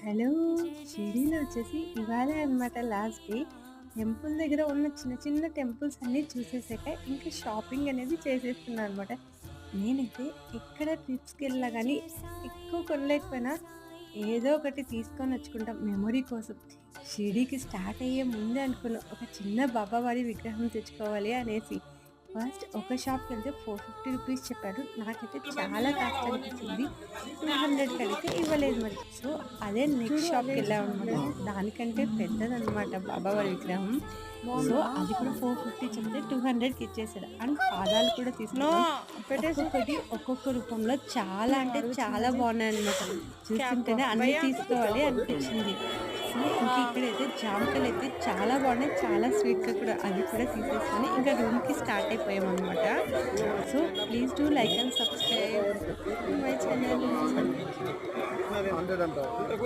Hello! షిరిడీలో వచ్చేసి ఇవాళే అనమాట లాస్ట్ డే. టెంపుల్ దగ్గర ఉన్న చిన్న చిన్న టెంపుల్స్ అన్నీ చూసేసాక ఇంకా షాపింగ్ అనేది చేసేస్తున్నా అనమాట. నేనైతే ఎక్కడ ట్రిప్స్‌కెళ్ళినా గానీ ఎక్కువ కొనలేకపోయినా ఏదో ఒకటి తీసుకొనొచ్చుకుంటాం మెమొరీ కోసం. షిరిడీకి స్టార్ట్ అయ్యే ముందే అనుకున్నా ఒక చిన్న బాబావారి విగ్రహం తెచ్చుకోవాలి అనేసి. ఫస్ట్ ఒక షాప్‌కెళ్తే రూ. 450 చెప్పారు. నాకైతే చాలా కాస్ట్ అనిపించింది. 200కి అడిగితే ఇవ్వలేదు మరి. సో, అదే నెక్స్ట్ షాప్‌కెళ్ళామనమాట. దానికంటే పెద్దదనమాట బాబావారి విగ్రహం. సో, అది కూడా 450 చెప్తే 200కి ఇచ్చేసాడు. అండ్ పాదాలు కూడా తీసుకున్నాం. ఒక్కొక్కటి ఒక్కొక్క రూపంలో చాలా అంటే చాలా బాగున్నాయన్నమాట. చూస్తుంటేనే అన్నీ తీసుకోవాలి అనిపించింది. సో, ఇంక ఇక్కడైతే జామకాయలైతే చాలా బాగున్నాయి. చాలా స్వీట్‌గా కూడా అవి కూడా తీసేసుకొని ఇంకా రూమ్‌కి స్టార్ట్ అయిపోయామనమాట. So, please do like and subscribe my channel. 100 అంటావు.